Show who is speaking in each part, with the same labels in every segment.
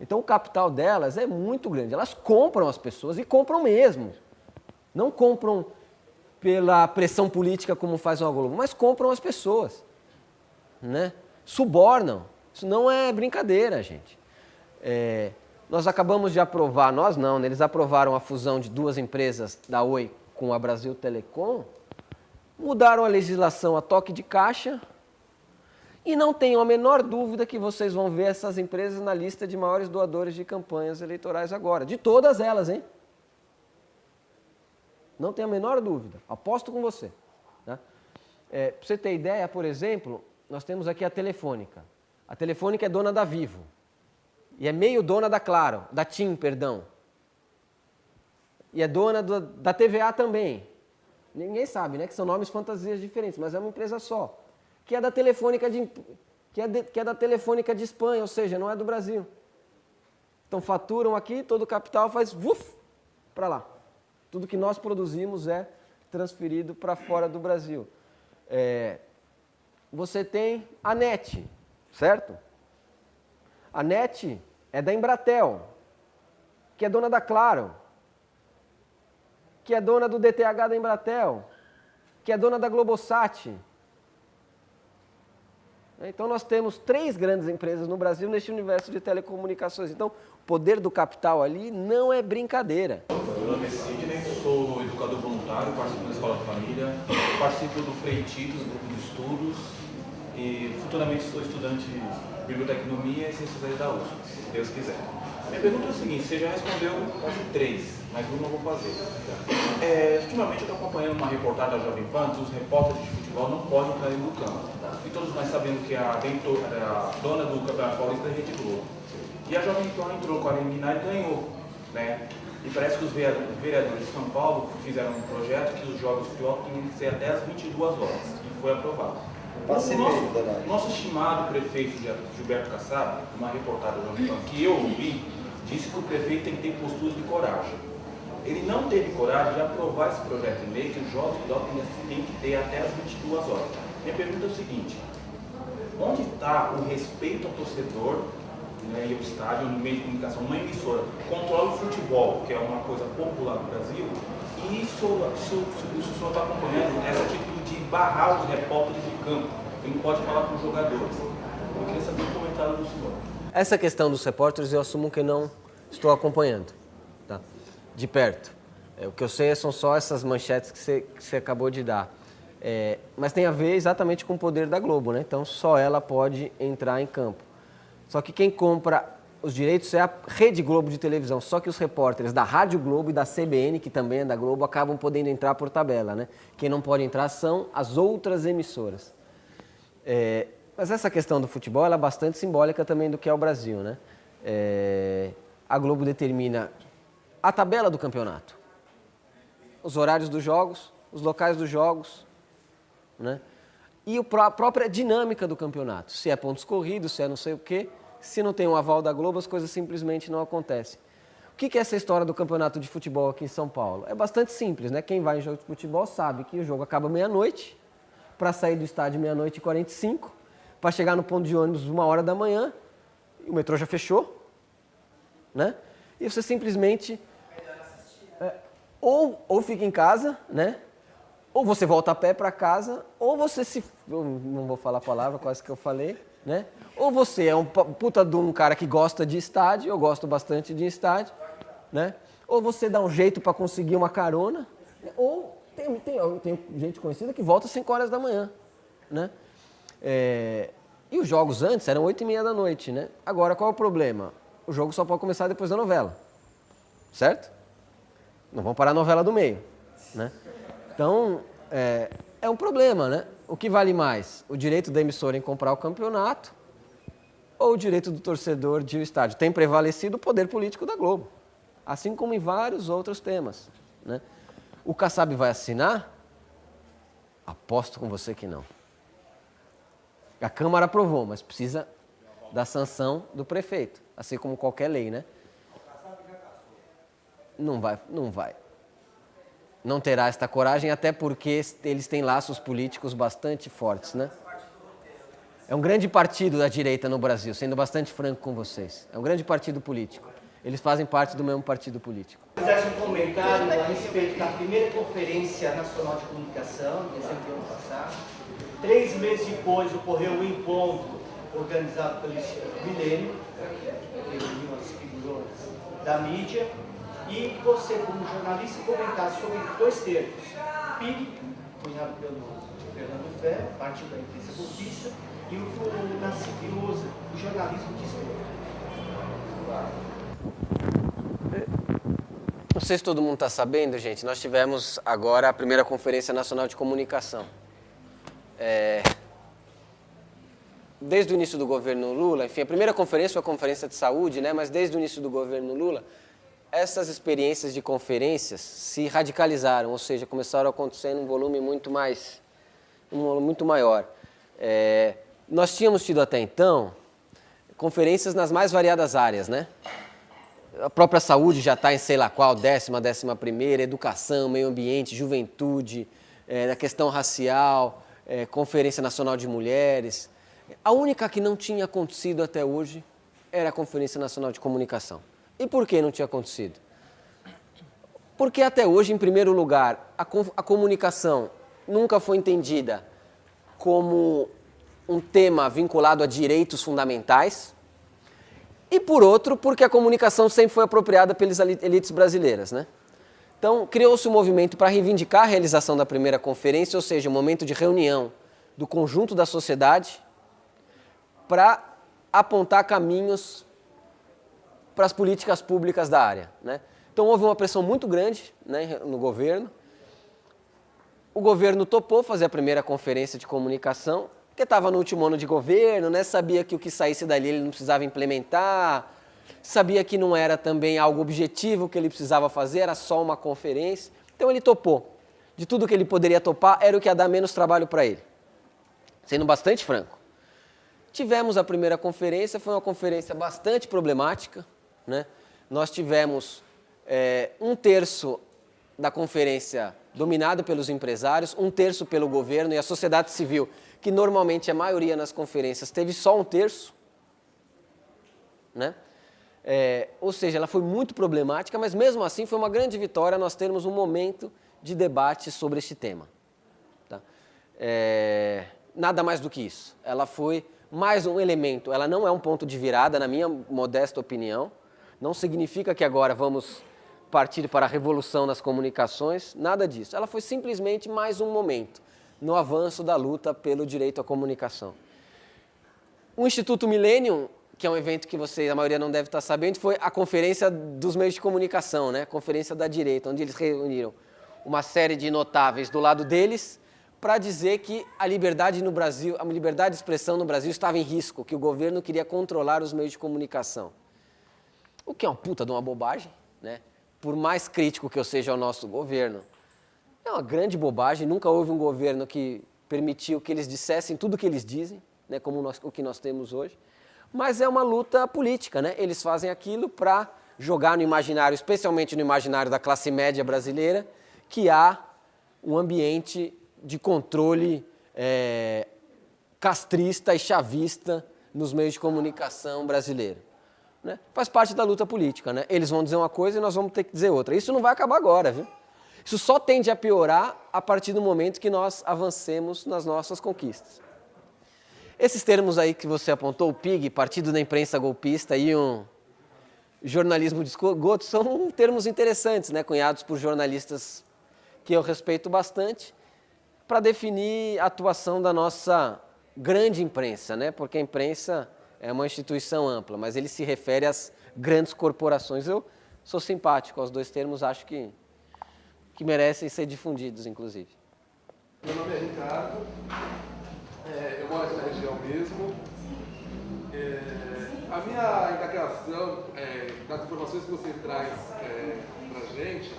Speaker 1: Então o capital delas é muito grande. Elas compram as pessoas e compram mesmo. Não compram pela pressão política como faz uma Globo, mas compram as pessoas, né? Subornam. Isso não é brincadeira, gente. Nós acabamos de aprovar, nós não, né? Eles aprovaram a fusão de duas empresas da Oi com a Brasil Telecom, mudaram a legislação a toque de caixa e não tenho a menor dúvida que vocês vão ver essas empresas na lista de maiores doadores de campanhas eleitorais agora. De todas elas, hein? Não tenho a menor dúvida. Aposto com você. Tá? Para você ter ideia, por exemplo, nós temos aqui a Telefônica. A Telefônica é dona da Vivo. E é meio dona da Claro, da TIM, perdão. E é dona da TVA também. Ninguém sabe, né? Que são nomes fantasias diferentes, mas é uma empresa só. Que é da Telefônica que é da Telefônica de Espanha, ou seja, não é do Brasil. Então faturam aqui, todo o capital faz para lá. Tudo que nós produzimos é transferido para fora do Brasil. Você tem a NET, certo? A NET é da Embratel, que é dona da Claro, que é dona do DTH da Embratel, que é dona da Globosat. Então nós temos 3 grandes empresas no Brasil neste universo de telecomunicações. Então o poder do capital ali não é brincadeira.
Speaker 2: Meu nome é Sidney, sou educador voluntário, participo da Escola de Família, participo do Freititos, grupo de estudos e futuramente sou estudante de biblioteconomia e ciências da USP, se Deus quiser. Minha pergunta é a seguinte, você já respondeu quase 3, mas uma eu vou fazer. Ultimamente eu estou acompanhando uma reportagem da Jovem Pan que os repórteres de futebol não podem entrar no campo. E todos nós sabemos que a dona do Campeonato Paulista é a Rede Globo. E a Jovem Pan entrou com a liminar e ganhou, né? E parece que os vereadores de São Paulo fizeram um projeto que os jogos de futebol tinham que ser até às 22 horas, e foi aprovado. O nosso estimado prefeito Gilberto Kassab, uma reportagem da Jovem Pan que eu ouvi, disse que o prefeito tem que ter postura de coragem. Ele não teve coragem de aprovar esse projeto de lei que os jogos de futebol têm que ter até às 22 horas. Minha pergunta é o seguinte, onde está o respeito ao torcedor, né, e ao estádio, no meio de comunicação, uma emissora controla o futebol, que é uma coisa popular no Brasil, e isso o senhor está acompanhando essa atitude de barrar os repórteres de campo, que não pode falar com os jogadores. Eu queria saber o comentário do senhor.
Speaker 1: Essa questão dos repórteres eu assumo que não estou acompanhando, tá? De perto. O que eu sei são só essas manchetes que você acabou de dar. Mas tem a ver exatamente com o poder da Globo, né? Então só ela pode entrar em campo. Só que quem compra os direitos é a Rede Globo de televisão. Só que os repórteres da Rádio Globo e da CBN, que também é da Globo, acabam podendo entrar por tabela, né? Quem não pode entrar são as outras emissoras. Mas essa questão do futebol ela é bastante simbólica também do que é o Brasil, né? A Globo determina a tabela do campeonato, os horários dos jogos, os locais dos jogos, né? E a própria dinâmica do campeonato, se é pontos corridos, se é não sei o quê. Se não tem um aval da Globo, as coisas simplesmente não acontecem. O que é essa história do campeonato de futebol aqui em São Paulo? É bastante simples, né? Quem vai em jogo de futebol sabe que o jogo acaba meia-noite, para sair do estádio meia-noite e 45, para chegar no ponto de ônibus 1h da manhã, e o metrô já fechou, né? E você simplesmente ou fica em casa, né? Ou você volta a pé para casa, ou você eu não vou falar a palavra, quase que eu falei, né? Ou você é um puta de um cara que gosta de estádio, eu gosto bastante de estádio, né? Ou você dá um jeito para conseguir uma carona, ou tem gente conhecida que volta às 5 horas da manhã, né? E os jogos antes eram 8h30 da noite, né? Agora, qual é o problema? O jogo só pode começar depois da novela, certo? Não vão parar a novela do meio, né? Então, é um problema, né? O que vale mais? O direito da emissora em comprar o campeonato ou o direito do torcedor de ir ao estádio? Tem prevalecido o poder político da Globo, assim como em vários outros temas, né? O Kassab vai assinar? Aposto com você que não. A Câmara aprovou, mas precisa da sanção do prefeito, assim como qualquer lei, né? Não vai. não terá esta coragem, até porque eles têm laços políticos bastante fortes, né? É um grande partido da direita no Brasil, sendo bastante franco com vocês. É um grande partido político. Eles fazem parte do mesmo partido político.
Speaker 3: Fizesse um comentário a respeito da primeira Conferência Nacional de Comunicação, em dezembro do ano passado. 3 meses depois ocorreu um encontro organizado pelo Instituto Milênio, que reuniu as figuras da mídia, e você, como jornalista, comentasse sobre 2 termos. PIB, cunhado pelo Fernando Ferro, partido da imprensa golpista, e o que o Nassif usa, o jornalismo de esquerda.
Speaker 1: Não sei se todo mundo está sabendo, gente, nós tivemos agora a primeira Conferência Nacional de Comunicação. Desde o início do governo Lula, enfim, a primeira conferência foi a Conferência de Saúde, né, mas desde o início do governo Lula, essas experiências de conferências se radicalizaram, ou seja, começaram a acontecer num volume muito maior. Nós tínhamos tido até então conferências nas mais variadas áreas, né? A própria saúde já está em sei lá qual, 10ª, 11ª, educação, meio ambiente, juventude, a questão racial, Conferência Nacional de Mulheres. A única que não tinha acontecido até hoje era a Conferência Nacional de Comunicação. E por que não tinha acontecido? Porque até hoje, em primeiro lugar, a comunicação nunca foi entendida como um tema vinculado a direitos fundamentais, e por outro, porque a comunicação sempre foi apropriada pelas elites brasileiras, né? Então, criou-se um movimento para reivindicar a realização da primeira conferência, ou seja, um momento de reunião do conjunto da sociedade para apontar caminhos para as políticas públicas da área, né? Então, houve uma pressão muito grande, né, no governo. O governo topou fazer a primeira conferência de comunicação, porque estava no último ano de governo, né? Sabia que o que saísse dali ele não precisava implementar, sabia que não era também algo objetivo que ele precisava fazer, era só uma conferência. Então ele topou. De tudo que ele poderia topar, era o que ia dar menos trabalho para ele. Sendo bastante franco. Tivemos a primeira conferência, foi uma conferência bastante problemática, né? Nós tivemos 1/3 da conferência dominado pelos empresários, 1/3 pelo governo, e a sociedade civil, que normalmente é a maioria nas conferências, teve só 1/3, né? Ou seja, ela foi muito problemática, mas mesmo assim foi uma grande vitória nós termos um momento de debate sobre este tema. Tá? Nada mais do que isso. Ela foi mais um elemento, ela não é um ponto de virada, na minha modesta opinião. Não significa que agora vamos partir para a revolução nas comunicações, nada disso. Ela foi simplesmente mais um momento no avanço da luta pelo direito à comunicação. O Instituto Millennium, que é um evento que a maioria não deve estar sabendo, foi a conferência dos meios de comunicação, né? A conferência da direita, onde eles reuniram uma série de notáveis do lado deles para dizer que a liberdade no Brasil, a liberdade de expressão no Brasil estava em risco, que o governo queria controlar os meios de comunicação. O que é uma puta de uma bobagem, né? Por mais crítico que eu seja ao nosso governo, é uma grande bobagem. Nunca houve um governo que permitiu que eles dissessem tudo o que eles dizem, né, como o que nós temos hoje. Mas é uma luta política, né? Eles fazem aquilo para jogar no imaginário, especialmente no imaginário da classe média brasileira, que há um ambiente de controle castrista e chavista nos meios de comunicação brasileiros. Né? Faz parte da luta política, né? Eles vão dizer uma coisa e nós vamos ter que dizer outra. Isso não vai acabar agora, viu? Isso só tende a piorar a partir do momento que nós avancemos nas nossas conquistas. Esses termos aí que você apontou, o PIG, Partido da Imprensa Golpista, e um jornalismo de esgoto, são termos interessantes, né? Cunhados por jornalistas que eu respeito bastante, para definir a atuação da nossa grande imprensa, né? Porque a imprensa é uma instituição ampla, mas ele se refere às grandes corporações. Eu sou simpático aos 2 termos, acho que merecem ser difundidos, inclusive.
Speaker 4: Meu nome é Ricardo, eu moro aqui na região mesmo. A minha indagação, das informações que você traz para a gente,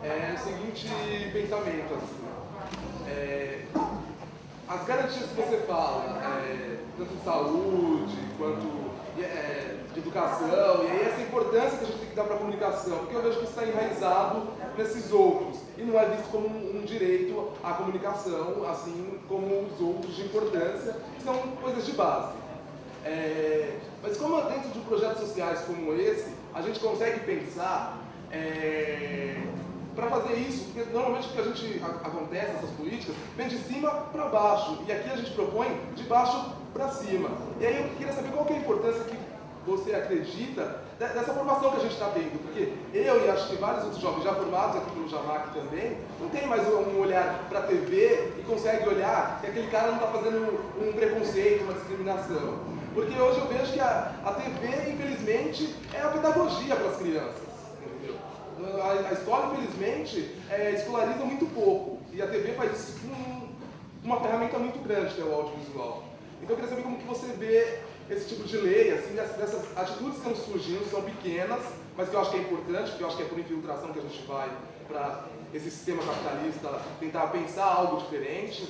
Speaker 4: é o seguinte pensamento, assim. As garantias que você fala, tanto de saúde, quanto de educação, e aí essa importância que a gente tem que dar para a comunicação, porque eu vejo que isso está enraizado nesses outros, e não é visto como um direito à comunicação, assim como os outros de importância, que são coisas de base. Mas como dentro de projetos sociais como esse, a gente consegue pensar para fazer isso, porque normalmente o que a gente acontece, essas políticas, vem de cima para baixo, e aqui a gente propõe de baixo para cima. E aí eu queria saber qual que é a importância que você acredita dessa formação que a gente está tendo, porque eu e acho que vários outros jovens já formados aqui pelo Jamac também, não tem mais um olhar para a TV e consegue olhar que aquele cara não está fazendo um preconceito, uma discriminação. Porque hoje eu vejo que a TV, infelizmente, é a pedagogia para as crianças. Entendeu? A escola, infelizmente, escolariza muito pouco, e a TV faz isso com uma ferramenta muito grande, que é o audiovisual. Então eu queria saber como que você vê esse tipo de lei, assim, dessas atitudes que estão surgindo, são pequenas, mas que eu acho que é importante, porque eu acho que é por infiltração que a gente vai para esse sistema capitalista tentar pensar algo diferente.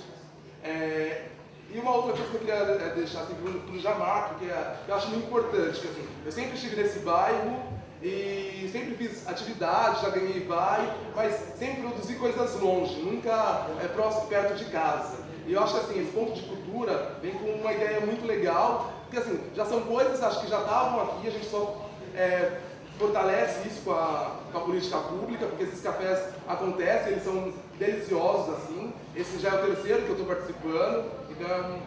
Speaker 4: E uma outra coisa que eu queria deixar assim, para o Jamac, que eu acho muito importante, que assim, eu sempre estive nesse bairro e sempre fiz atividades, já ganhei vai, mas sempre produzi coisas longe, nunca próximo, perto de casa. E eu acho que assim, esse ponto de cultura vem com uma ideia muito legal, porque assim, já são coisas, acho que já estavam aqui, a gente só fortalece isso com a política pública, porque esses cafés acontecem, eles são deliciosos assim. Esse já é o terceiro que eu estou participando, então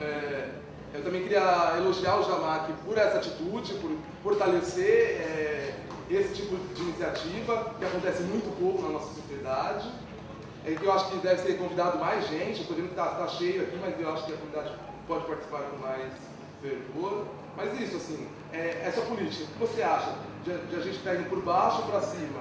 Speaker 4: eu também queria elogiar o Jamac por essa atitude, por fortalecer esse tipo de iniciativa, que acontece muito pouco na nossa sociedade. Que eu acho que deve ser convidado mais gente, eu estou vendo que está cheio aqui, mas eu acho que a comunidade pode participar com mais fervor. Mas isso, assim, essa política, o que você acha de a gente estar indo por baixo para cima?